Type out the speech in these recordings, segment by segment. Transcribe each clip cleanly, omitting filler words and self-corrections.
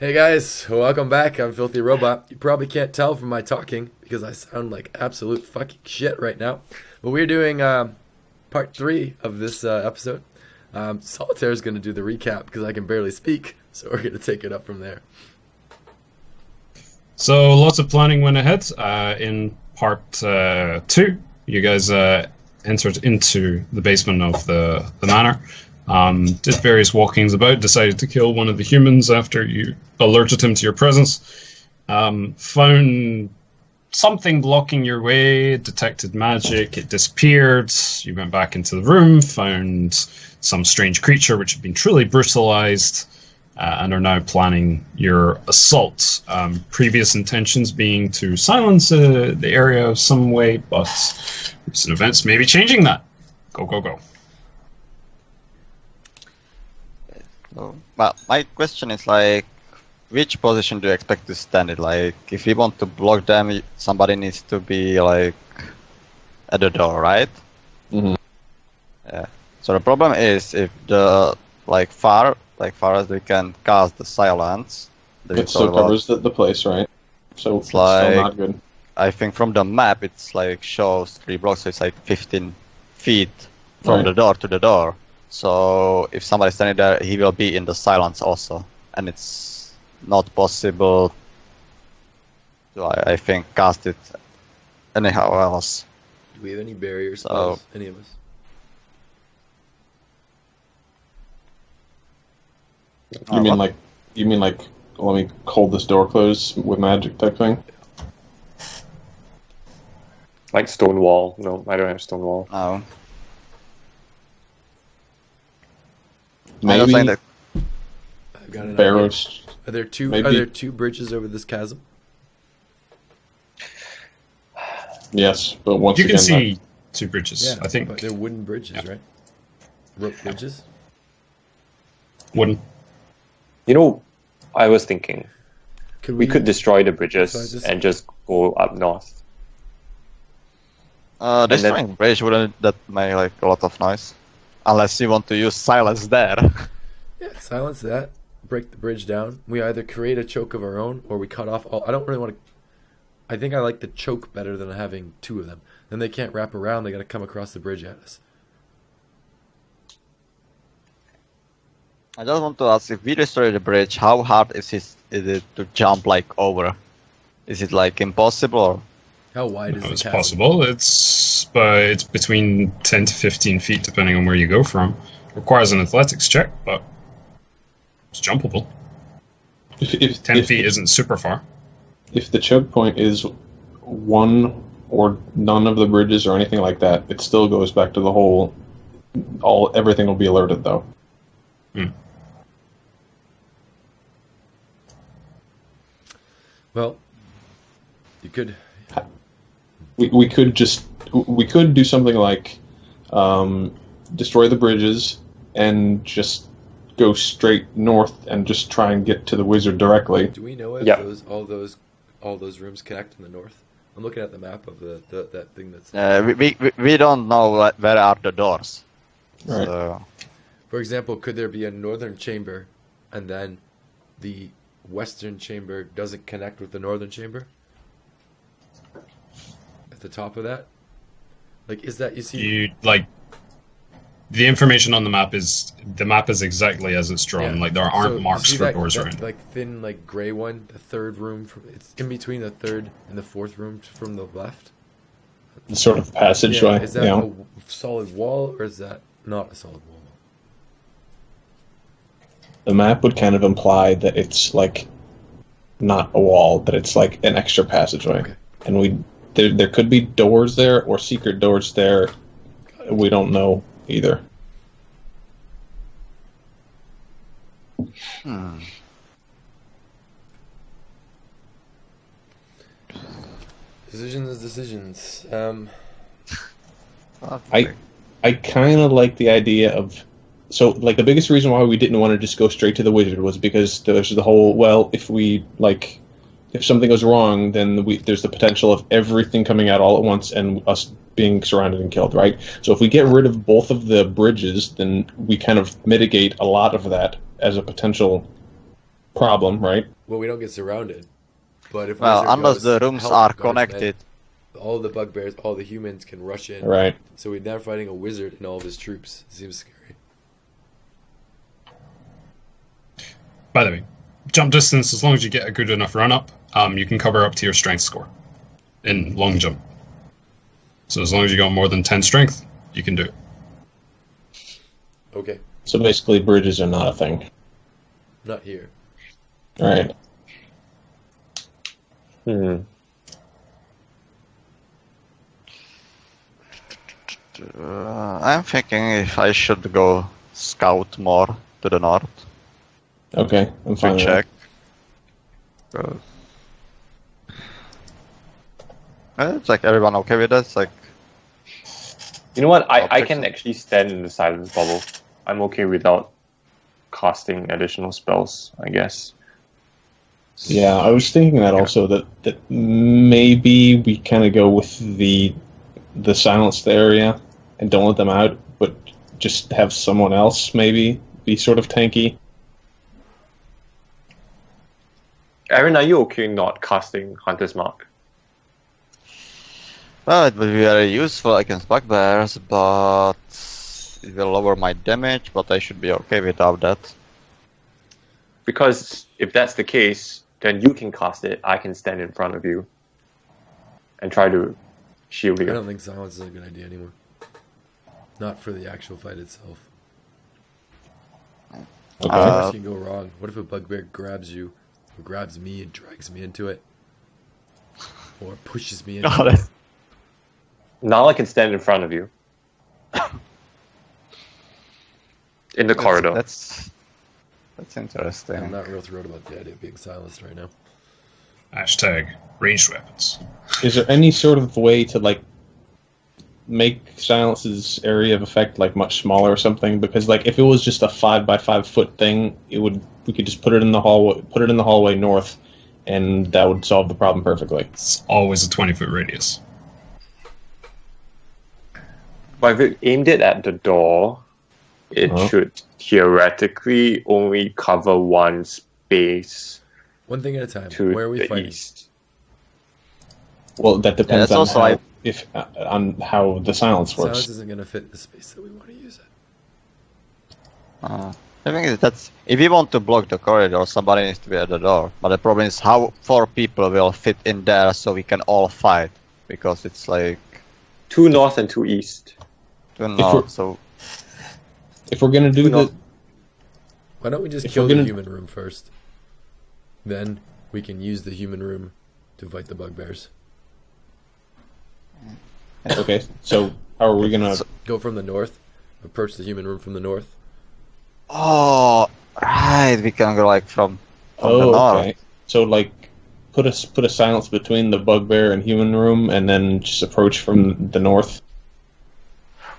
Hey guys, welcome back. I'm FilthyRobot. You probably can't tell from my talking because I sound like absolute fucking shit right now. But we're doing part 3 of this episode. Solitaire is going to do the recap because I can barely speak, so we're going to take it up from there. So lots of planning went ahead. In part 2, you guys entered into the basement of the manor. Did various walkings about, decided to kill one of the humans after you alerted him to your presence. Found something blocking your way, detected magic, it disappeared. You went back into the room, found some strange creature which had been truly brutalized, and are now planning your assault. Previous intentions being to silence the area of some way, but recent events may be changing that. Go, go, go. Well, my question is which position do you expect to stand in? If you want to block them, somebody needs to be at the door, right? Mm-hmm. Yeah. So the problem is if the far as we can cast the silence. It still covers the place, right? So it's still not good. I think from the map it's shows 3 blocks, so it's 15 feet from the door to the door. So if somebody's standing there, he will be in the silence also, and it's not possible to, I think, cast it anyhow else. Do we have any barrier spells? Any of us? You mean let me hold this door closed with magic type thing? Like stone wall? No, I don't have stone wall. No. Maybe I've got an Barros. Are there two bridges over this chasm? Yes, but once you again, can see 2 bridges. Yeah, I think but they're wooden bridges, right? Rope bridges. wooden. You know, I was thinking we could destroy the So I bridges just- and just go up north. destroying bridge wouldn't that make a lot of noise? Unless you want to use silence there. Yeah, silence that. Break the bridge down. We either create a choke of our own, or we cut off all. I don't really want to. I think I like the choke better than having 2 of them. Then they can't wrap around. They got to come across the bridge at us. I just want to ask, if we destroy the bridge, how hard is it to jump over? Is it impossible? Or? How wide is the It's chasm? possible. It's between 10 to 15 feet, depending on where you go from. Requires an athletics check, but it's jumpable. if 10 feet isn't super far. If the choke point is one or none of the bridges or anything like that, it still goes back to the whole. Everything will be alerted though. Well, you could. We could do something like destroy the bridges and just go straight north and just try and get to the wizard directly. Do we know if Yeah. all those rooms connect in the north? I'm looking at the map of that thing that's. We don't know where are the doors. Right. So, For example, could there be a northern chamber, and then the western chamber doesn't connect with the northern chamber? At the top of that, is that you see? The information on the map is exactly as it's drawn. Yeah. There aren't So, marks you see for that, doors that, around. thin gray one, the third room. It's in between the third and the fourth room from the left. The sort of passageway. Is that a solid wall, or is that not a solid wall? The map would kind of imply that it's not a wall, that it's an extra passageway. Okay. And there could be doors there or secret doors there. We don't know either. Decisions. I kind of like the idea of. So, the biggest reason why we didn't want to just go straight to the wizard was because there's the whole, if something goes wrong, then there's the potential of everything coming out all at once and us being surrounded and killed, right? So if we get rid of both of the bridges, then we kind of mitigate a lot of that as a potential problem, right? Well, we don't get surrounded. But if Well, Wizard unless goes, the rooms "Help, are guardsmen," connected. all the bugbears, all the humans can rush in. Right. So we're now fighting a wizard and all of his troops. Seems scary. By the way, jump distance, as long as you get a good enough run up, you can cover up to your strength score in long jump. So as long as you got more than 10 strength, you can do it. Okay. So basically, bridges are not a thing. Not here. Right. I'm thinking if I should go scout more to the north Okay, I'm fine to with that. check. It's like everyone okay with that? It's like You know what? I Objects. can actually stand in the silence bubble. I'm okay without casting additional spells, I guess. Yeah, I was thinking that also that maybe we kind of go with the silenced area and don't let them out, but just have someone else maybe be sort of tanky. Eryn, are you okay not casting Hunter's Mark? well, it will be very useful against bugbears, but it will lower my damage. But I should be okay without that. Because if that's the case, then you can cast it. I can stand in front of you and try to shield I you. don't think silence is a good idea anymore. Not for the actual fight itself. Okay. So much can go wrong. What if a bugbear grabs you, or grabs me and drags me into it? Or pushes me into it? Nalla can stand in front of you. In the corridor. That's interesting. I'm not real thrilled about the idea of being silenced right now. Hashtag ranged weapons. Is there any sort of way to like make silence's area of effect like much smaller or something? Because like if it was just a 5x5 foot thing, we could just put it in the hallway north, and that would solve the problem perfectly. It's always a 20-foot radius. But if it aimed it at the door, it should theoretically only cover one space One thing at a time. to Where are we the fighting? east. Well, that depends that's on also how, like- on how the silence works. Silence isn't going to fit the space that we want to use it. I think that's if you want to block the corridor, somebody needs to be at the door. But the problem is how 4 people will fit in there so we can all fight, because it's like 2 north and 2 east. to we're- north. So If we're gonna do No. the Why don't we just If kill we're the gonna- human room first? Then we can use the human room to fight the bugbears. okay, so how are we gonna? Go from the north, approach the human room from the north. oh right, we can go like from the north. Okay. So like, put a silence between the bugbear and human room, and then just approach from the north.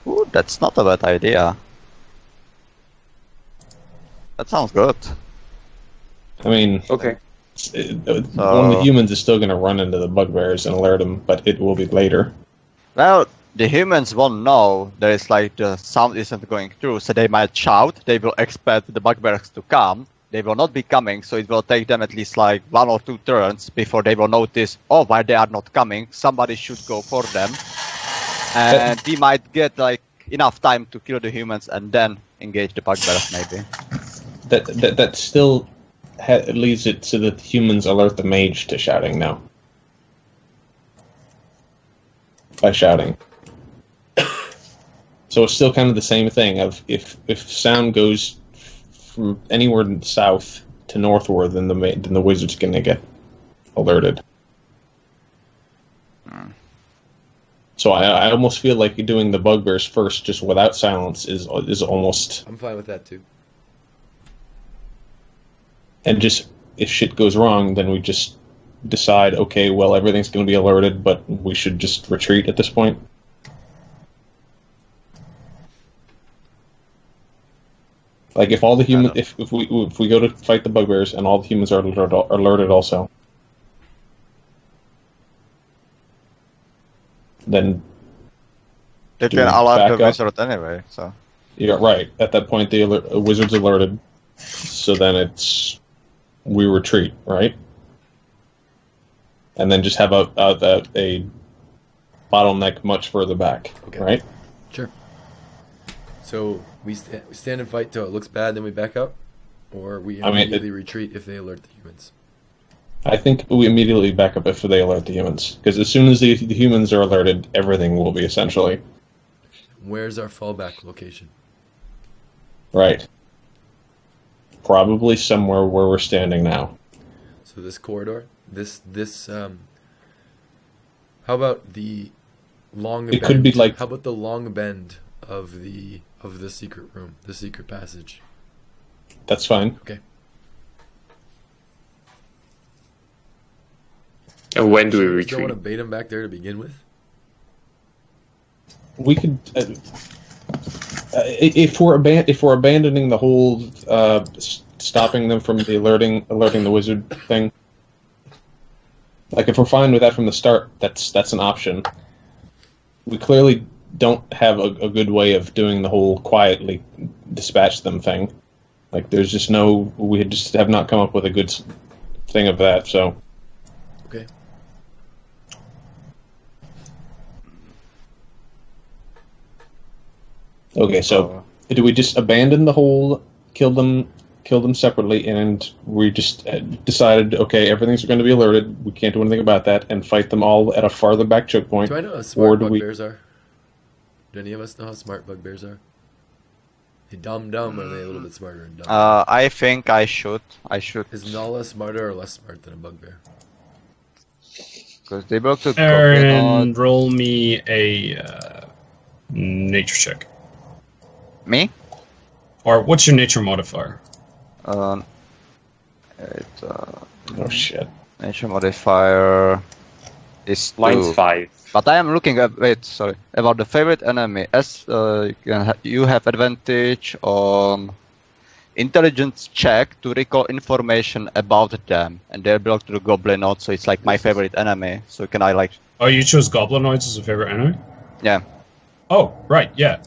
Ooh, that's not a bad idea. That sounds good. I mean, Okay. one of the humans is still gonna run into the bugbears and alert them, but it will be later. Well, the humans won't know there is like the sound isn't going through, so they might shout. They will expect the bugbears to come. They will not be coming, so it will take them at least like 1 or 2 turns before they will notice, oh, why they are not coming. Somebody should go for them, and we might get like enough time to kill the humans and then engage the bugbears maybe. That still leaves it so that humans alert the mage to shouting now. By shouting. So it's still kind of the same thing of if sound goes from anywhere south to northward, then the wizard's gonna get alerted. So I almost feel like doing the bugbears first, just without silence, is almost. I'm fine with that too. And just if shit goes wrong, then we just decide, okay, well, everything's going to be alerted, but we should just retreat at this point. Like if all the humans, if we go to fight the bugbears and all the humans are alerted also, then They Do can we alert back the up? wizard anyway, so. yeah, right. At that point, the wizard's alerted. So then it's we retreat, right? And then just have a bottleneck much further back, Okay. right? Sure. So we stand and fight till it looks bad, then we back up? Or we immediately retreat if they alert the humans? I think we immediately back up if they alert the humans. Because as soon as the humans are alerted, everything will be essentially. Where's our fallback location? Right. Probably somewhere where we're standing now. So this corridor, how about the long bend? It could be like... How about the long bend of the secret room, the secret passage? That's fine. Okay. And when do we Don't retreat? want to bait them back there to begin with? We could... if we're abandoning the whole stopping them from the alerting the wizard thing, like if we're fine with that from the start, that's an option. We clearly don't have a good way of doing the whole quietly dispatch them thing. Like there's we just have not come up with a good thing of that. So okay. Okay, so do we just abandon the whole kill them separately, and we just decided, okay, everything's going to be alerted, we can't do anything about that, and fight them all at a farther back choke point? Do I know how smart bugbears are? Do any of us know how smart bugbears are? They dumb, or are they a little bit smarter and dumb? I think I should. Is Nalla smarter or less smart than a bugbear? Because they broke the Eryn, roll me a nature check. Me? Or what's your nature modifier? Oh shit. Nature modifier is 2. Mine's 5. But I am looking at about the favorite enemy. As you have advantage on intelligence check to recall information about them, and they belong to the goblinoid, so it's like my favorite enemy. So can I like? Oh, you chose goblinoids as a favorite enemy? Yeah. Oh, right, yeah.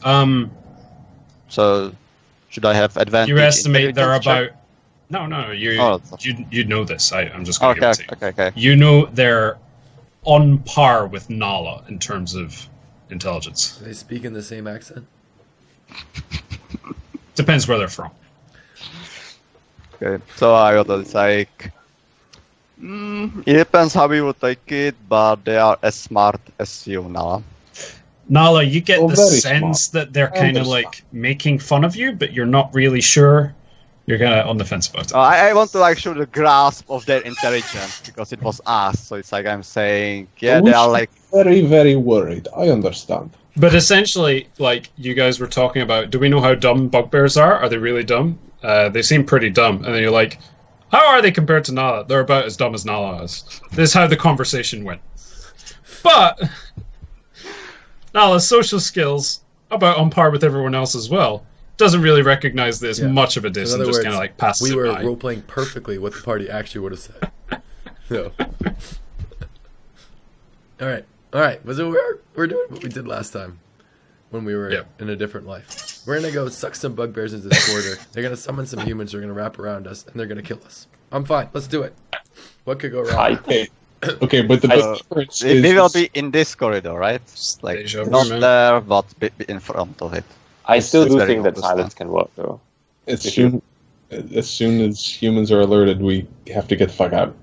So should I have advantage? You estimate they're intelligence check? about. No, you know this. I'm just going to give it to you. Okay. You know they're on par with Nalla in terms of intelligence. Do they speak in the same accent? Depends where they're from. Okay, so I got like. It depends how we would take it, but they are as smart as you, Nalla. Nalla, you get the very sense smart. that they're kind of Very like making fun of you, but you're not really sure. You're kind of on the fence about it. I want to like show the grasp of their intelligence because it was us. So it's like I'm saying, yeah, they are like very, very worried. I understand. But essentially, like you guys were talking about, do we know how dumb bugbears are? Are they really dumb? They seem pretty dumb. And then you're like, how are they compared to Nalla? They're about as dumb as Nalla is. This is how the conversation went. But Nalla's social skills about on par with everyone else as well. Doesn't really recognize this much of a diss and just kind of like passes we were it by. role-playing perfectly what the party actually would have said. So. All right. So we're doing what we did last time when we were in a different life. We're gonna go suck some bugbears into this corridor. They're gonna summon some humans who are gonna wrap around us, and they're gonna kill us. I'm fine. Let's do it. What could go wrong? Okay, but the difference is... we will be in this corridor, right? Like Deja vu, not man. there, but in front of it. I still It's do very think that obvious, silence can work, though. As soon as humans are alerted, we have to get the fuck out,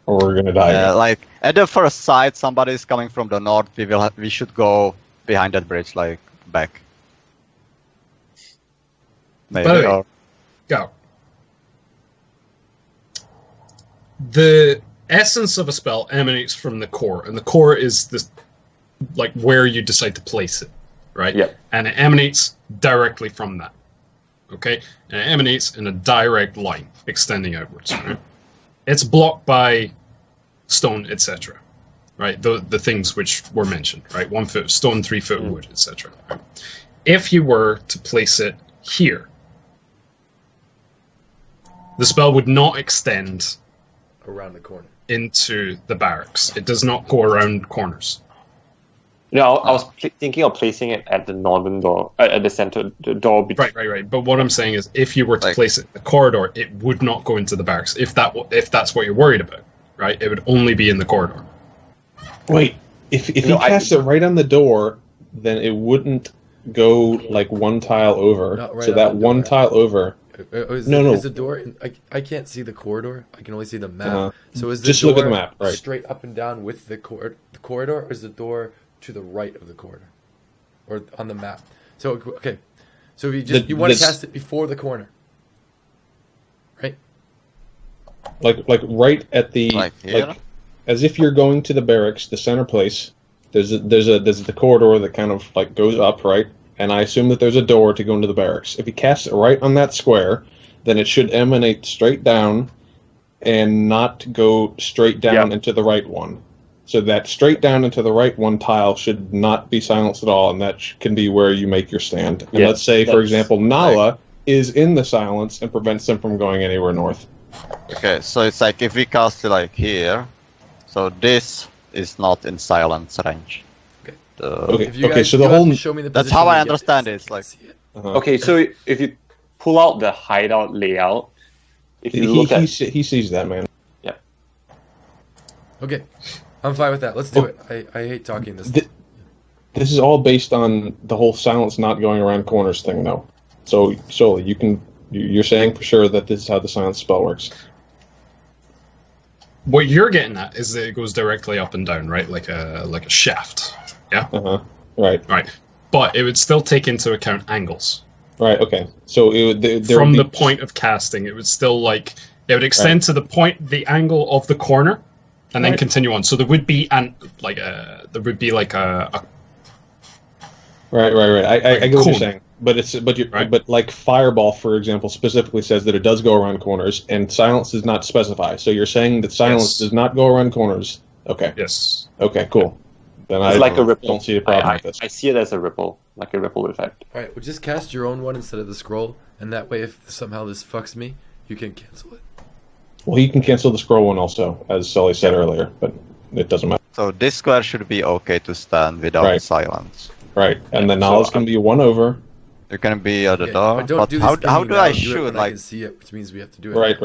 or we're gonna die. Like at the first sight, somebody is coming from the north. We should go behind that bridge, like back. Maybe. By the way, Or, Go. The essence of a spell emanates from the core, and the core is this, like where you decide to place it, right? Yeah. And it emanates directly from that. Okay? And it emanates in a direct line, extending outwards. Right? It's blocked by stone, etc. Right? The things which were mentioned, right? 1 foot stone, 3 foot wood, etc. Right? If you were to place it here, the spell would not extend Around the corner. into the barracks. It does not go around corners. No, I was thinking of placing it at the northern door, at the center, the door between. Right. But what I'm saying is, if you were to Right. place it in the corridor, it would not go into the barracks. If that's what you're worried about, right? It would only be in the corridor. Wait, if he casts it right on the door, then it wouldn't go like one tile over. Not right so on that the one door. tile over. Is the door? I can't see the corridor. I can only see the map. So is the Just door look at the map, right. straight up and down with the corridor, or is the door to the right of the corridor, or on the map? So okay, so if you want to cast it before the corner, right? Like right at the like as if you're going to the barracks, the center place. There's the corridor that kind of like goes up, right? And I assume that there's a door to go into the barracks. If you cast it right on that square, then it should emanate straight down and not go straight down into the right one. So that straight down into the right one tile should not be silenced at all, and that can be where you make your stand. And let's say, for example, Nalla is in the silence and prevents them from going anywhere north. Okay, so it's like if we cast it like here, so this is not in silence range. Okay, so the whole... Show me the That's how I understand it. It's like... Okay, so if you pull out the hideout layout, if you look at... He sees that, man. Yeah. Okay, I'm fine with that. Let's do it. I hate talking this. This is all based on the whole silence not going around corners thing, though. So, you're saying for sure that this is how the silence spell works. What you're getting at is that it goes directly up and down, right? Like a shaft. Yeah? Right. Right. But it would still take into account angles. Right, okay. So from the point of casting, it would still it would extend to the angle of the corner and then continue on. So there would be a Right. I get what you're saying. But like Fireball, for example, specifically says that it does go around corners, and silence does not specify. So you're saying that silence does not go around corners. Okay. Yes. Okay, cool. Then It's like a ripple. Don't see a problem with this. I see it as a ripple, like a ripple effect. All right, well, just cast your own one instead of the scroll, and that way, if somehow this fucks me, you can cancel it. Well, he can cancel the scroll one also, as Sully said earlier, but it doesn't matter. So this square should be okay to stand without silence. Right, and the knowledge can be one over. You can be at the door, But how do I do it shoot? when I Like can see it, which means we have to do it.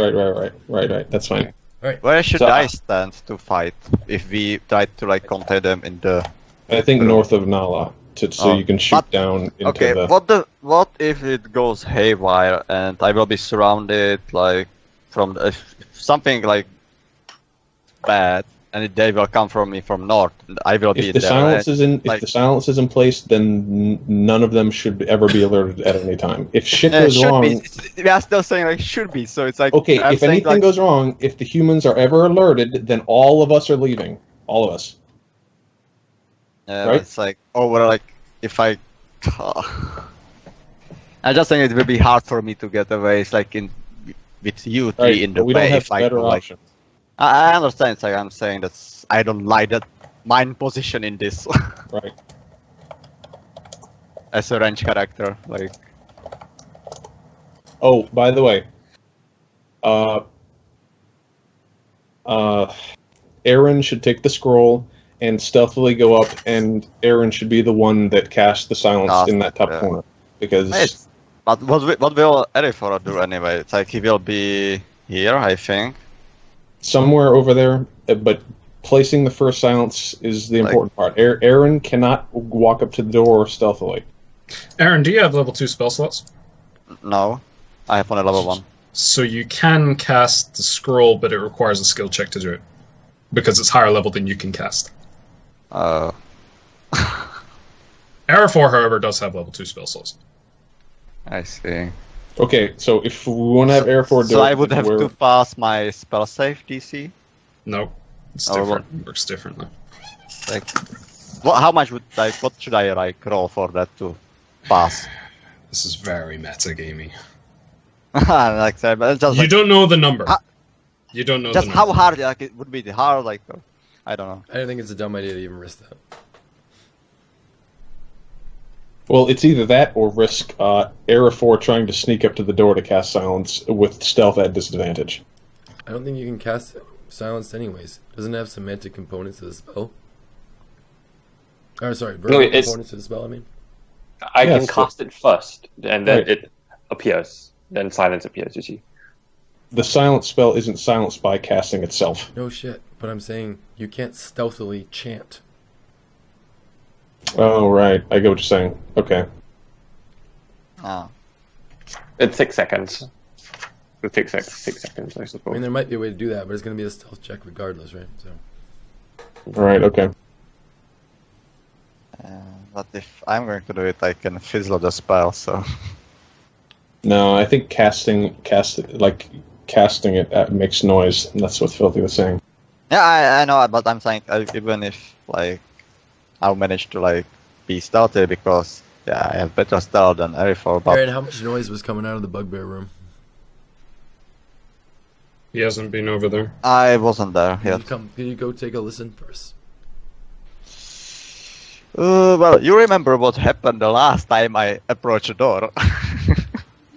Right. That's fine. All right. Where should I stand to fight if we try to contain them in the? I think north of Nalla, so you can shoot down into the. What if it goes haywire and I will be surrounded from something bad, and they will come from me from north, and I will be If the silence is in, if the silence is in place, then none of them should ever be alerted at any time. If shit goes wrong, we are still saying should be. So it's like okay. If anything goes wrong, if the humans are ever alerted, then all of us are leaving. All of us. Right? It's if I. I just think it will be hard for me to get away. It's with you three in the we way. don't have better options. I understand. It's I'm saying that I don't like that mine position in this. Right. As a range character, Oh, by the way, Eryn should take the scroll and stealthily go up, and Eryn should be the one that casts the silence in that top corner. Because... But what will Erifror do anyway? It's he will be here, I think. Somewhere over there, but placing the first silence is the important part. Eryn cannot walk up to the door stealthily. Eryn, do you have level 2 spell slots? No, I have only level 1. So you can cast the scroll, but it requires a skill check to do it. Because it's higher level than you can cast. Erifror, however, does have level 2 spell slots. I see. Okay, so if we want to have Erifror do so it... I would have to pass my spell save DC? No, it's different. It works differently. How much what should I roll for that to pass? This is very metagamey. You don't know the number. You don't know just the number. how hard it would be. Hard, I don't know. I don't think it's a dumb idea to even risk that. Well, it's either that or risk Erifror trying to sneak up to the door to cast silence with stealth at disadvantage. I don't think you can cast silence anyways. Doesn't it have semantic components of the spell? Oh, sorry, verbal it's- components to the spell, I mean. I Yeah, can so- cast it first, and then Right. it appears. Then silence appears, you see. The silence spell isn't silenced by casting itself. No shit, but I'm saying you can't stealthily chant. Oh, right. I get what you're saying. Okay. Ah. It's 6 seconds. It takes 6 seconds, I I suppose. mean, there might be a way to do that, but it's going to be a stealth check regardless, right? So, Right, okay. But if I'm going to do it, I can fizzle the spell, so... No, I think casting it makes noise, and that's what Filthy was saying. Yeah, I know, but I'm saying even if, like, I'll manage to, like, be stealthy because, yeah, I have better stealth than Erifror, but... Aaron, how much noise was coming out of the bugbear room? He hasn't been over there. I wasn't there yet. Can you go take a listen first? Well, you remember what happened the last time I approached the door.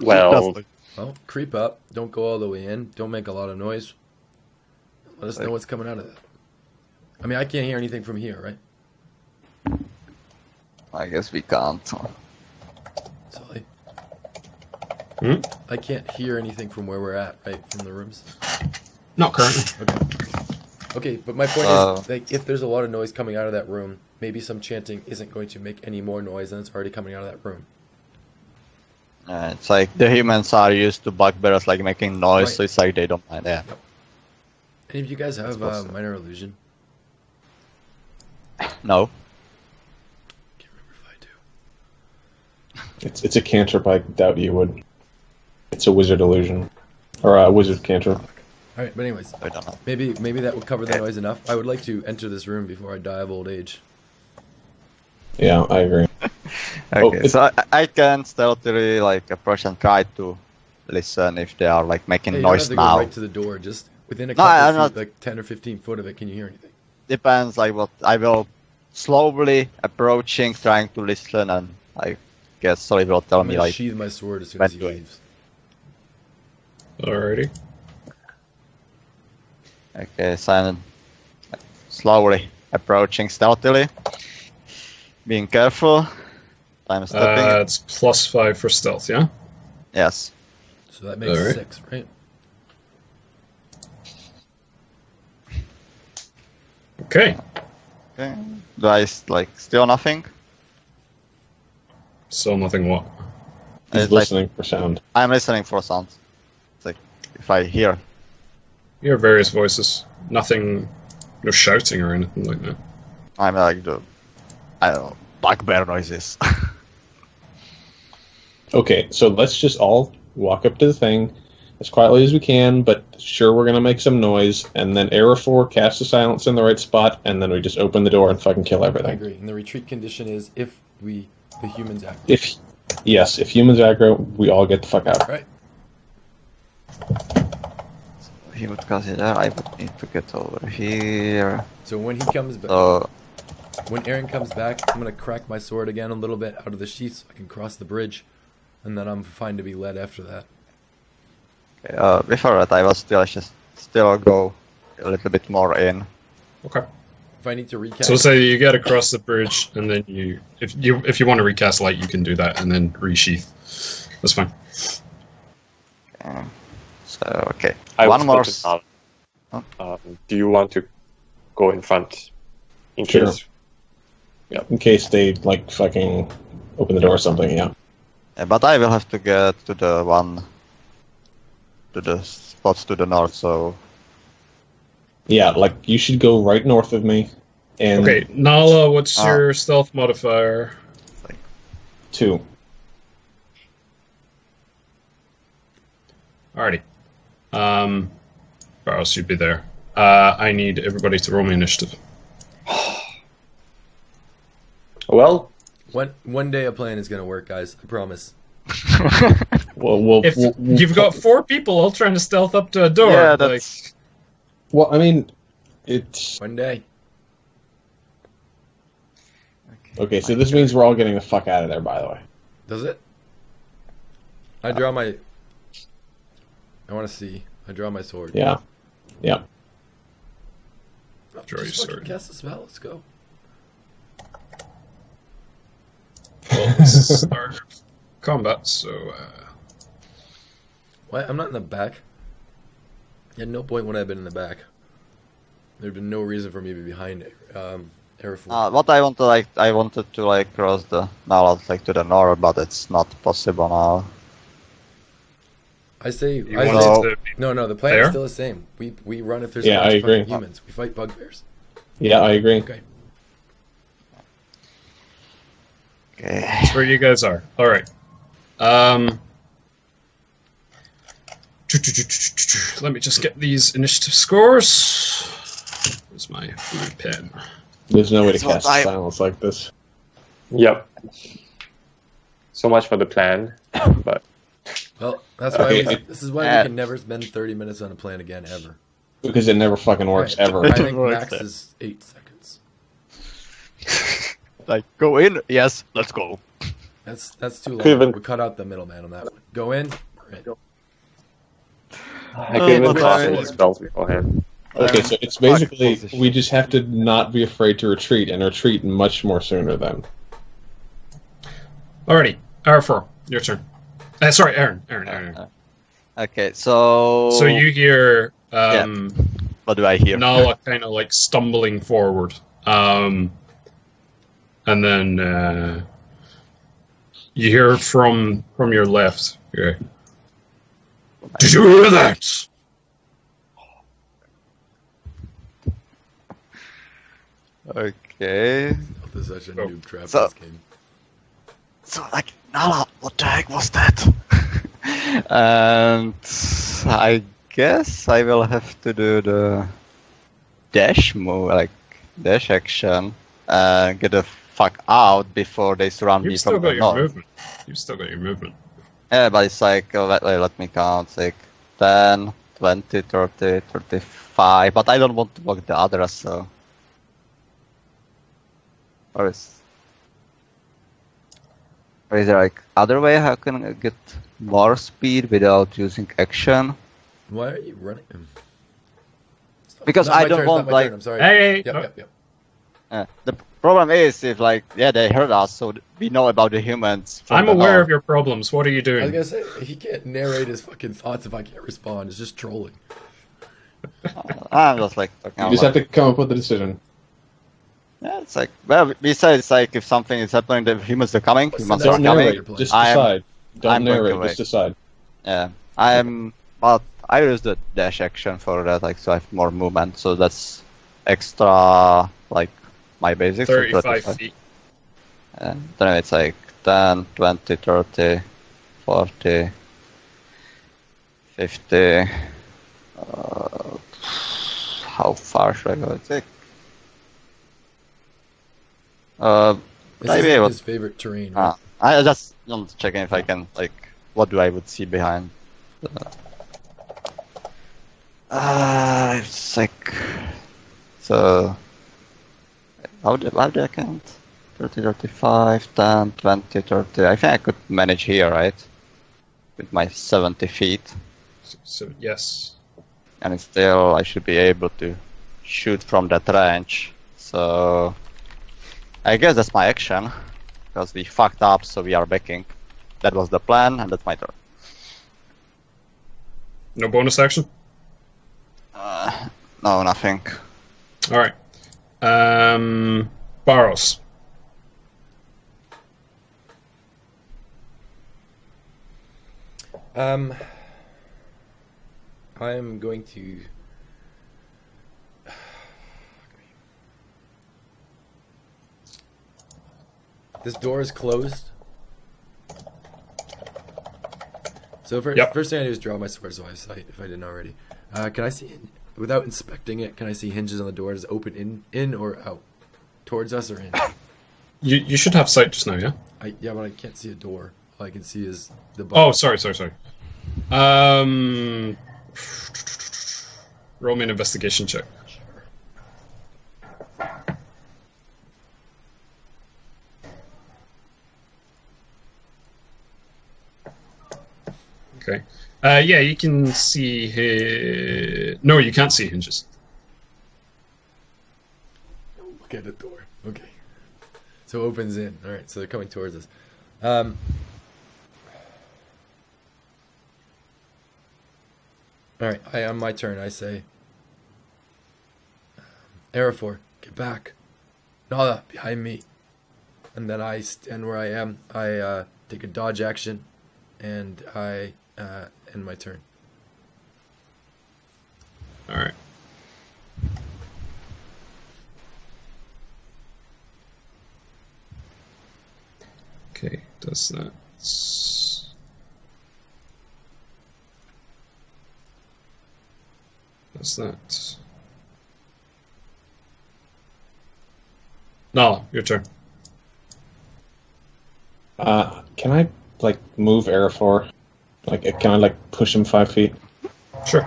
Well, Well, creep up. Don't go all the way in. Don't make a lot of noise. Let us know what's coming out of that. I mean, I can't hear anything from here, right? I guess we can't. Sully? Hmm? I can't hear anything from where we're at, right? From the rooms? Not currently. Okay, but my point Uh, is, like, if there's a lot of noise coming out of that room, maybe some chanting isn't going to make any more noise than it's already coming out of that room. It's like the humans are used to bugbears like making noise, Right. so it's like they don't mind. Yeah. Any of you guys have possible. minor illusion? No. Can't remember if I do. It's a cantrip, I doubt you would. It's a wizard illusion. Or a wizard cantrip. All right, but anyways, I don't know. maybe that would cover the noise enough. I would like to enter this room before I die of old age. Yeah, I agree. Okay, Oh, so I can stealthily like approach and try to listen if they are like making Hey, you don't noise have to go now. right to the door. Just within a No, I'm couple feet, not- like 10 or 15 foot of it, can you hear anything? Depends. Like what I will slowly approaching, trying to listen, and I guess Solly will tell I'm me gonna like sheathe my sword as soon when as he to- leaves. Alrighty. okay, Simon, slowly approaching stealthily, being careful. I'm stepping. It's +5 for stealth, yeah? Yes. So that makes Alright. 6, right? Okay. Okay. Do I like still nothing? Still nothing what? He's It's like listening for sound. I'm listening for sounds. It's like if I hear. You hear various voices. Nothing, no shouting or anything like that. I'm like I don't know, bugbear noises. Okay, so let's just all walk up to the thing as quietly as we can, but sure we're gonna make some noise, and then Erifror casts the silence in the right spot, and then we just open the door and fucking kill I everything. agree. And the retreat condition is if the humans act. If humans aggro, we all get the fuck out. Right. He would consider I would need to get over here. So when he comes back, So when Aaron comes back, I'm gonna crack my sword again a little bit out of the sheath so I can cross the bridge, and then I'm fine to be led after that. before that I will still go a little bit more in. Okay. If I need to recast, So say you get across the bridge, and then if you want to recast light, you can do that, and then resheath. That's fine. So okay. I One was more. about to do you want to go in front in Sure. case? In case they like fucking open the door or something, yeah. But I will have to get to the spots to the north. So Yeah, like you should go right north of me. And Okay, Nalla, what's your stealth modifier? 2. Alrighty. Barros, you'd be there. I need everybody to roll me initiative. Well, one day a plan is gonna work, guys. I promise. If you've got 4 people all trying to stealth up to a door, yeah, like, that's Well, I mean, it's One day. okay. So this means we're all getting the fuck out of there. By the way, Does it? I draw my. I want to see. I draw my sword. yeah, yeah. Oh, Draw your just fucking sword. cast a spell. Let's go. start combat. So What? I'm not in the back. At no point would I have been in the back. There'd been no reason for me to be behind Erifror. What I wanted to cross the Nalla to the north, but it's not possible now. I say, you I wanted say to be no. The plan there? is still the same. We run if there's Yeah, a bunch I of fucking agree. humans. We fight bugbears. Yeah, I agree. Okay. Okay. That's where you guys are. All right. Let me just get these initiative scores. Where's my blue pen? There's no way to So cast I- silence like this. Yep. So much for the plan, but Well, that's why Okay. this is why we can never spend 30 minutes on a plan again ever. Because it never fucking works, Right. ever. I think works, max yeah. is 8 seconds. Go in. Yes, let's go. That's too long. Could've- We cut out the middleman on that one. Go in. We're in. I can even but toss I- in the spells beforehand. Okay, so it's basically, position. we just have to not be afraid to retreat, and retreat much more sooner then. Alrighty, R4, your turn. Sorry, Eryn. Okay, so So you hear what do I hear? Nalla kind of stumbling forward, and then you hear from your left. Okay. Did you hear that? Okay. This is such a Oh. noob trap So- this game. So Nalla, what the heck was that? And I guess I will have to do the dash move, dash action, and get the fuck out before they surround me You've still from got the your north. movement. You've still got your movement. Yeah, but it's let me count, 10, 20, 30, 35, but I don't want to block the others, so... Or is there other way how can I get more speed without using action? Why are you running? Because Not I my don't turn, want, it's not my like- turn, I'm sorry. Hey, Yep. The problem is if they heard us, so we know about the humans. From I'm the aware north. of your problems. What are you I was doing? gonna say, he can't narrate his fucking thoughts if I can't respond. It's just trolling. I'm just talking You just have to come up with a decision. Yeah, it's besides if something is happening, the humans are coming. What's Humans the are next coming. narrator? Narrate, just I am- decide. Don't I'm going narrate, away. just decide. Yeah, but I use the dash action for that, so I have more movement. So that's extra, my basics. so 35 feet. And then it's 10, 20, 30, 40, 50. How far should I go? This Maybe is I would. his favorite terrain. Right? I just want checking if I can, what do I would see behind. It's so. How do I count? 30, 35, 10, 20, 30. I think I could manage here, right? With my 70 feet. So yes. And still, I should be able to shoot from that range. So. I guess that's my action. Because we fucked up, so we are backing. That was the plan, and that's my turn. No bonus action. No, nothing. All right. Barros. I'm going to. This door is closed. So first thing I do is draw my sword so I have sight, if I didn't already. Can I see, without inspecting it, can I see hinges on the door? Does it open in or out? Towards us or in? You should have sight just now, yeah? Yeah, but I can't see a door. All I can see is the Oh, button. sorry. Roll me an investigation check. Okay. Yeah, you can see. No, you can't see hinges. Look at the door. Okay. So it opens in. Alright, so they're coming towards us. All right, on my turn, I say, Erifror, get back. Nalla, behind me. And then I stand where I am. I take a dodge action, and I end my turn. All right. Okay, does that. Does that. Nalla, your turn. Can I like move Erifror? Like, can I like push him 5 feet? Sure.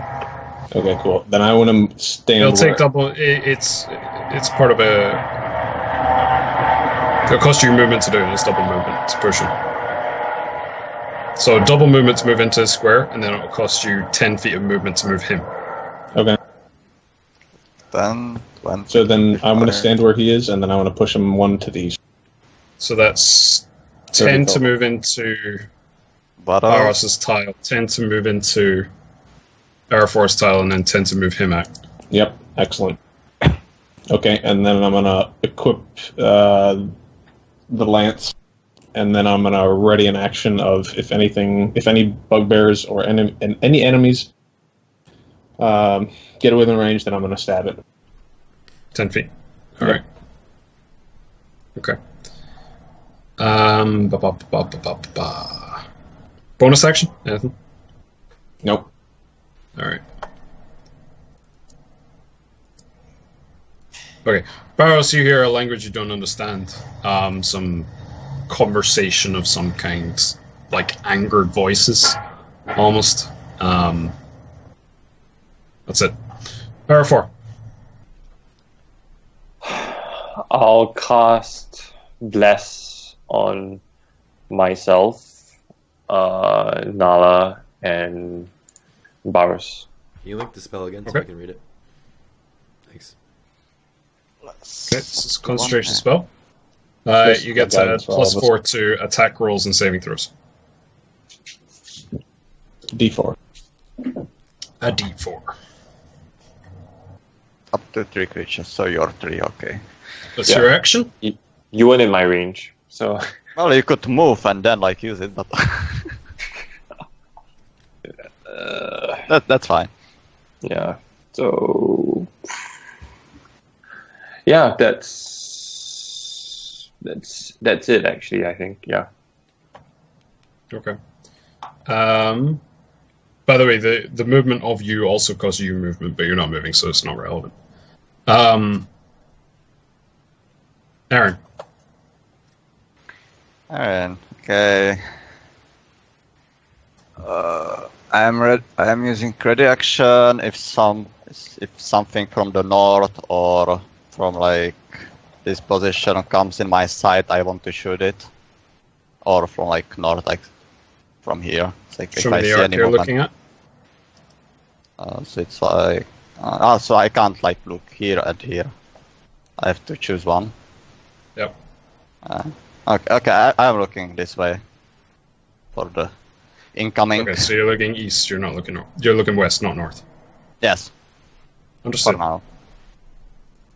Okay, cool. Then I want to stand. It'll take double. It's part of a. It'll cost you movement to do it. It's double movement to push him. So double movement to move into a square, and then it'll cost you 10 feet of movement to move him. Okay. Then So then I'm going to stand where he is, and then I want to push him 1 to the east. So that's 10 to move into Barros' tile, 10 to move into Erifror's tile, and then 10 to move him out. Yep, excellent. Okay, and then I'm going to equip the lance, and then I'm going to ready an action of if any bugbears or any enemies get within range, then I'm going to stab it. 10 feet. All Yep. right. Okay. Bonus action? Anything? Nope. All right. Okay. Barros, you hear a language you don't understand. Some conversation of some kind, like angered voices, almost. That's it. Erifror. I'll cast Bless on myself, Nalla, and Barros. Can you link the spell again so Okay. I can read it? Thanks. Okay, this is a concentration spell. You get +4 to attack rolls and saving throws. D4. A D4. up to 3 creatures, so you're 3, okay. That's Yeah. your action? You weren't in my range, so Well, you could move and then like use it, but that's fine. yeah. So yeah, that's it actually, I think. Yeah. Okay. By the way, the movement of you also causes you movement, but you're not moving, so it's not relevant. Eryn. Alright, okay. I am using ready action if something from the north or from like this position comes in my sight, I want to shoot it. Or from like north, like from here. It's like Show if me I the see arc any you're movement. looking at. So it's like so I can't like look here and here. I have to choose one. Yep. Okay, I'm looking this way for the incoming. Okay, so you're looking east, you're not looking north. You're looking west, not north. Yes, for Understood. now.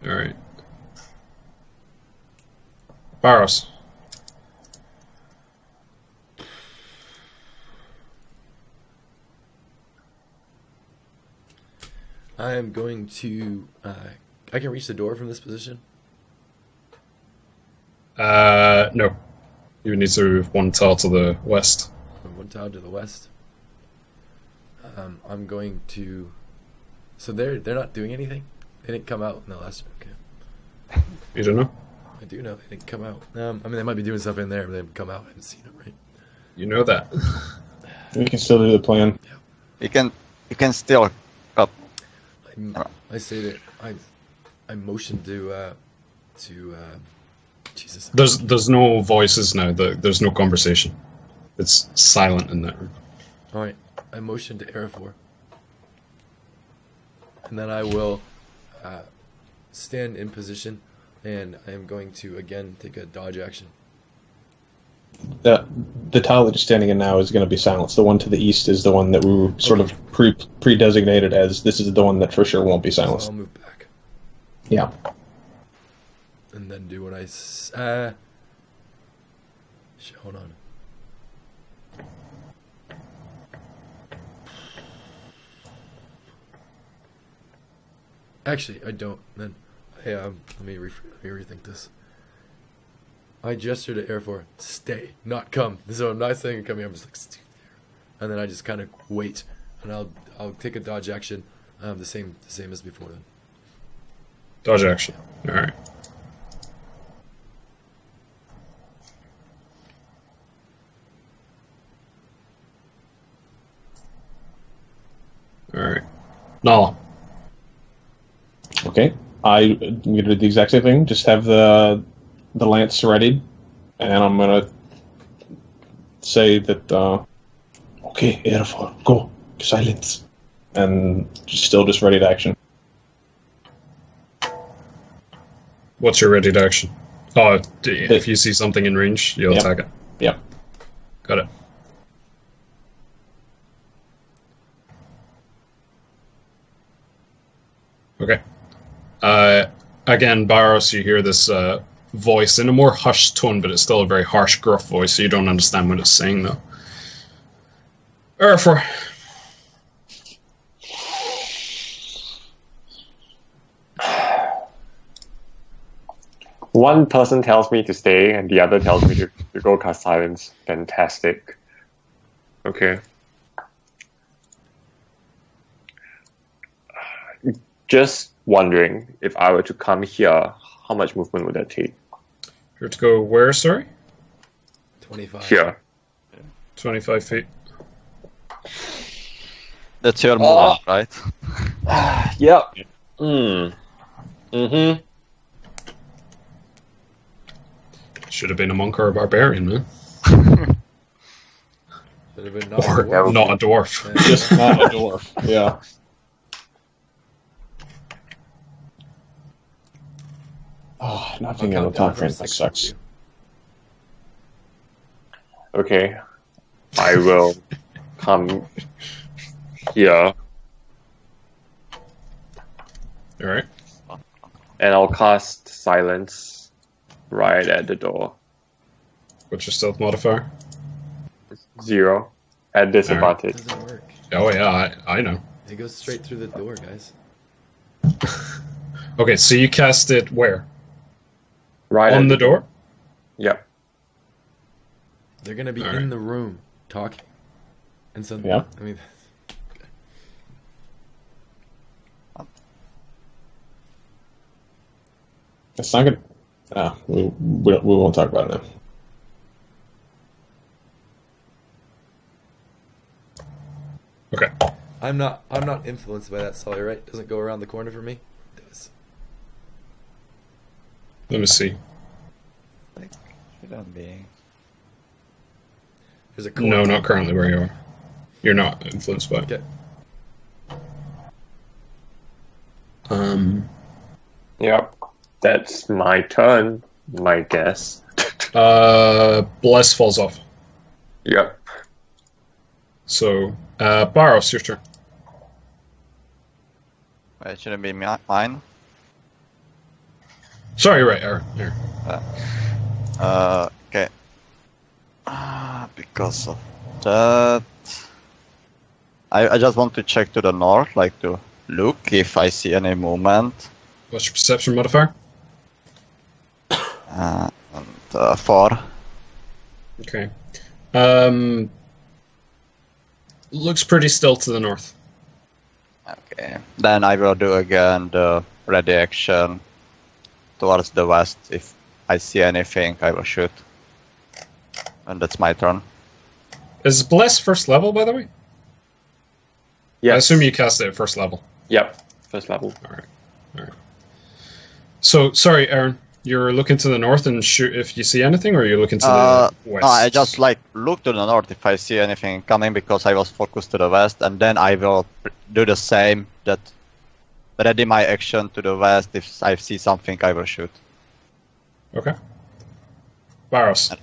Alright. Barros. I am going to. I can reach the door from this position. No. You need to move 1 tile to the west. One tile to the west. I'm going to. So they're not doing anything. They didn't come out in the last. Okay. You don't know? I do know they didn't come out. I mean, they might be doing stuff in there, but they haven't come out. I haven't seen them, right? You know that. We can still do the plan. You can still up. I say that I motion to Jesus. There's no voices now. There's no conversation. It's silent in that room. All right, I motion to Erifror, and then I will stand in position, and I am going to again take a dodge action. the tile that you're standing in now is going to be silenced. The one to the east is the one that we were sort of pre-designated as this is the one that for sure won't be So silenced. I'll move back. Yeah. And then do what I hold on. Actually, I don't. Then, let me rethink this. I gesture to Erifror, stay, not come. So I'm not saying come here. I'm just like, stay there. And then I just kind of wait, and I'll take a dodge action, the same as before. Then Dodge action. All right. All right. Nalla. Okay. I'm going to do the exact same thing. Just have the lance readied, and I'm going to say that, okay, Erifror, go. Silence. And still just ready to action. What's your ready to action? Oh, if you see something in range, you'll attack it. Yeah. Got it. Okay. Again, Barros, you hear this voice in a more hushed tone, but it's still a very harsh, gruff voice, so you don't understand what it's saying, though. Erifror. One person tells me to stay, and the other tells me to go cast silence. Fantastic. Okay. Just wondering, if I were to come here, how much movement would that take? You're to go where, sorry? 25. Here. 25 feet. That's your movement, right? Yep. Mm-hmm. Should have been a monk or a barbarian, man. Should have been not Or a dwarf. not a dwarf. Yeah. Just not a dwarf. Yeah. Oh, not being able to time frame that sucks. Okay. I will come here, Alright. and I'll cast silence right at the door. What's your stealth modifier? 0. At disadvantage. It doesn't work. Oh, yeah, I know. It goes straight through the door, guys. Okay, so you cast it where? Right On at the door? Yep. They're gonna be All in right. the room talking, and so Yeah. I mean, It's not good. We won't talk about it now. Okay. I'm not influenced by that Sully, right? Doesn't go around the corner for me. It does. Let me see. Shouldn't be. There's a corner. No, not currently where you are. You're not influenced by it. Okay. Yep. That's my turn, my guess. Bless falls off. Yep. So, Barros, your turn. It shouldn't be mine. Sorry, you're right, Eryn. Here. Okay. Because of that, I just want to check to the north, like to look if I see any movement. What's your perception modifier? And 4. Okay. Looks pretty still to the north. Okay. Then I will do again the ready action towards the west. If I see anything, I will shoot. And that's my turn. Is Bless first level, by the way? Yes. I assume you cast it at first level. Yep. First level. Alright. So, sorry, Eryn. You're looking to the north and shoot if you see anything, or you're looking to the west? No, I just look to the north if I see anything coming because I was focused to the west, and then I will do the same. That ready my action to the west. If I see something, I will shoot. Okay. Barros. I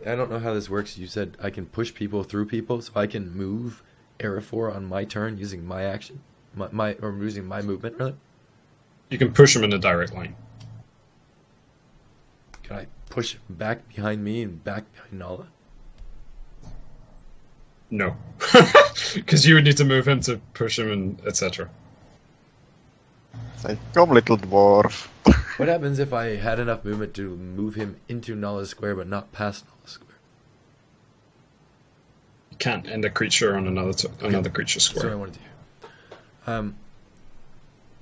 don't know how this works. You said I can push people through people, so I can move Erifror on my turn using my action, or using my movement, really. You can push him in a direct line. Can I push him back behind me and back behind Nalla? No. Because you would need to move him to push him and etc. It's like, come little dwarf. What happens if I had enough movement to move him into Nalla's square but not past Nalla's square? You can't end a creature on another creature's That's what I square. wanted to hear.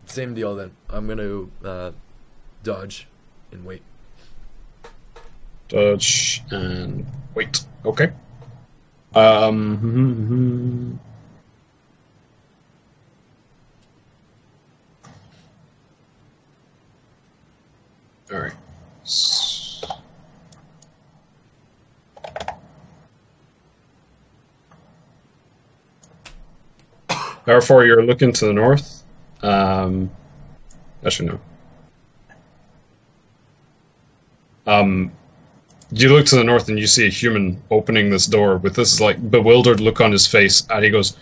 Same deal then. I'm going to dodge and wait. Dodge and wait. Okay. All right. Therefore, you're looking to the north. Actually, no. You look to the north and you see a human opening this door with this like bewildered look on his face, and he goes,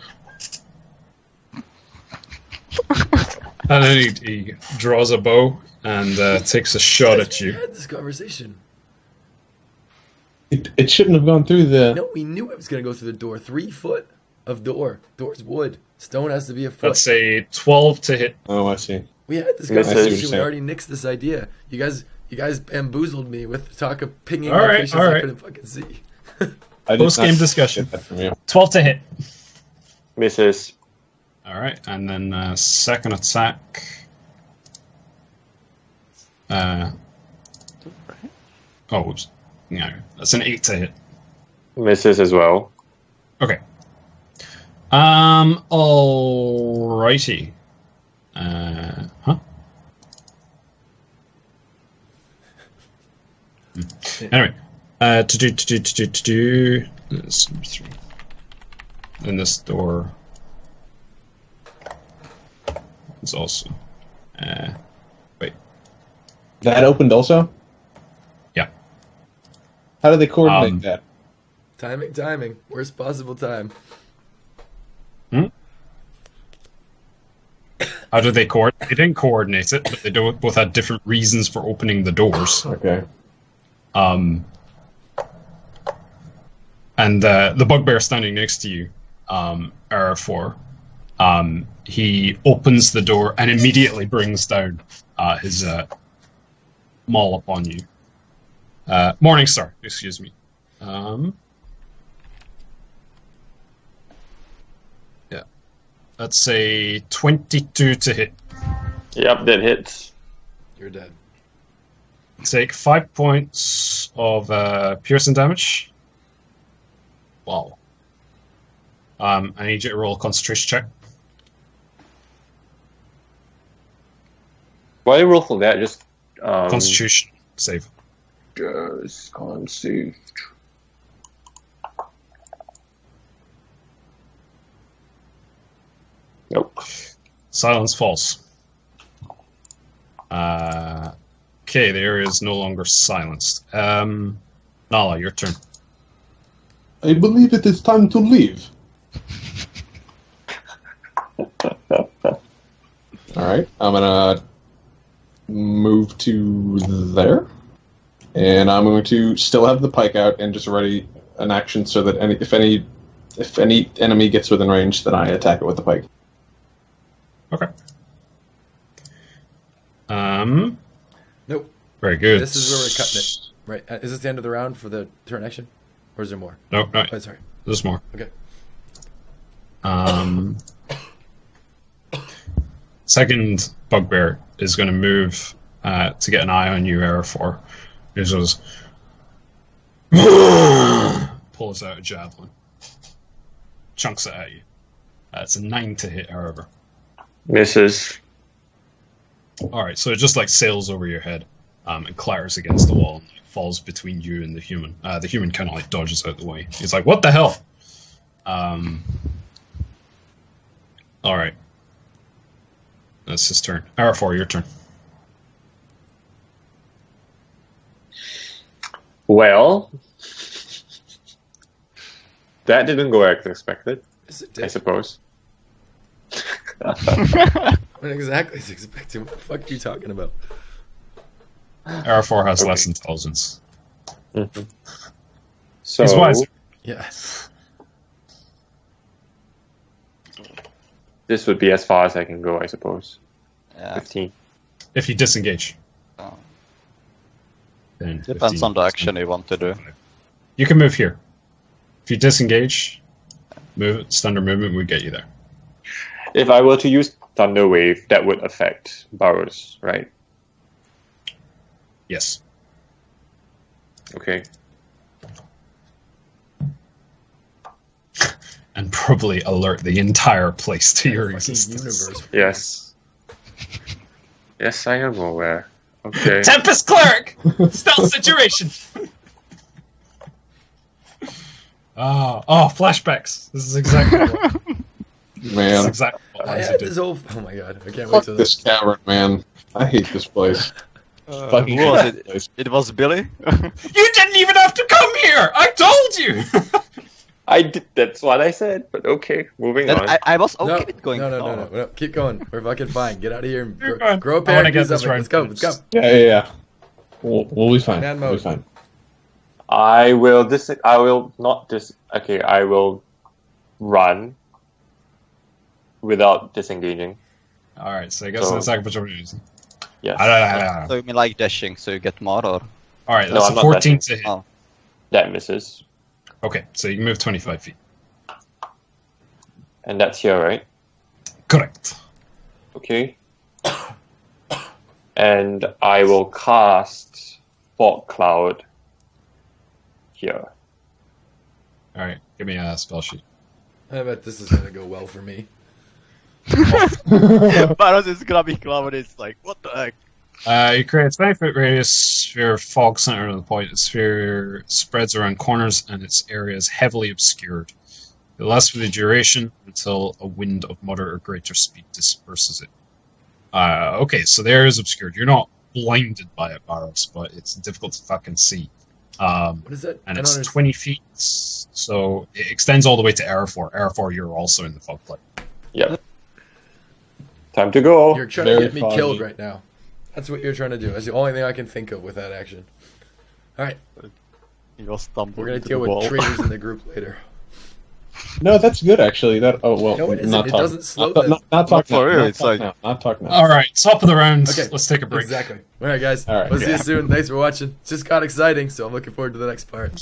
and then he draws a bow and takes a shot at We you. had this conversation. It shouldn't have gone through the. No, we knew it was going to go through the door. 3 foot of door. Door's wood. Stone has to be a foot. That's a 12 to hit. Oh, I see. We had this Misses. conversation. We already nixed this idea. You guys bamboozled me with the talk of pinging All right, locations all I right. couldn't fucking see. I did Post-game not discussion. get that from you. 12 to hit. Misses. All right, and then second attack. Whoops. No, that's an 8 to hit. Misses as well. Okay. Alrighty. Anyway, to do. That's number 3. And this door is also. Wait. That opened also? Yeah. How do they coordinate that? Timing. Worst possible time. How do they coordinate? They didn't coordinate it, but they both had different reasons for opening the doors. Okay. And the bugbear standing next to you, Erifror, he opens the door and immediately brings down his maul upon you. Morningstar, excuse me. Yeah, that's a 22 to hit. Yep, that hits. You're dead. Take 5 points of piercing damage. Wow. I need you to roll a concentration check. Why roll for that? Just Constitution save. Just concede. Nope. Silence falls. Okay, the area is no longer silenced. Nalla, your turn. I believe it is time to leave. Alright, I'm gonna move to there. And I'm going to still have the pike out and just ready an action so that if any enemy gets within range, then I attack it with the pike. Okay. Nope. Very good. This is where we're cutting it. Right. Is this the end of the round for the turn action? Or is there more? No, right. Oh, sorry. There's more. Okay. Second bugbear is going to move to get an eye on you, Erifror. He goes, pulls out a javelin, chunks it at you. It's a 9 to hit, however. Misses. Alright, so it just like sails over your head and clatters against the wall and falls between you and the human. The human kind of like dodges out the way. He's like, what the hell? Alright. That's his turn. Erifror, your turn. Well, that didn't go as expected, Yes, it I did. suppose. What exactly is expecting? What the fuck are you talking about? R4 has Okay. less intelligence. So, He's wise. Yeah. this would be as far as I can go, I suppose. Yeah. 15. If you disengage, Oh. then Depends 15. on the action you want to do. You can move here. If you disengage, move standard movement would get you there. If I were to use Thunder Wave, that would affect Barros, right? Yes. Okay. And probably alert the entire place to your Fucking existence. universe. Yes. Yes, I am aware. Okay. Tempest Cleric! Stealth situation! Oh, flashbacks. This is exactly what, this is Man, exactly what I Liza had did. this whole. Oh my god! I can't wait fuck till this cavern, man. I hate this place. Fucking Who was hate it? this place. It was Billy? You didn't even have to come here! I told you! I did. That's what I said. But okay, moving Then on. I was okay no, with going. no. Keep going. We're fucking fine. Get out of here and Keep grow, going. grow a I pair wanna and do get this something. right. Let's go. Let's go. Yeah. We'll be fine. Man We'll be mode. fine. I will Okay, I will run without disengaging. Alright, so I guess So- an attack opportunity. Yes. So you mean like dashing so you get more or? Alright, No, that's I'm a not 14 to hit. Oh. That misses. Okay, so you can move 25 feet. And that's here, right? Correct. Okay. And I will cast Fog Cloud here. Alright, give me a spell sheet. I bet this is gonna go well for me. Barros is gonna be clouded. It's like, what the heck? You create a 20-foot radius sphere of fog center of the point. The sphere spreads around corners and its area is heavily obscured. It lasts for the duration until a wind of moderate or greater speed disperses it. Okay, so the area is obscured. You're not blinded by it, Barros, but it's difficult to fucking see. What is that? And I it's don't 20 feet, so it extends all the way to Erifror. Erifror, you're also in the fog plate. Yep. Time to go. You're trying to Very get me foggy. killed right now. That's what you're trying to do. That's the only thing I can think of with that action. All right, You will stumble. we're gonna into deal the wall. with traitors in the group later. No, that's good actually. That No, it isn't. not It talk. doesn't slow not, not, not talk for now. real, Not it's talk like- now. Not talk now. Alright, top of the round. Okay. Let's take a break. Exactly. All right, guys. All right. We'll see you soon. Thanks for watching. It just got exciting, so I'm looking forward to the next part.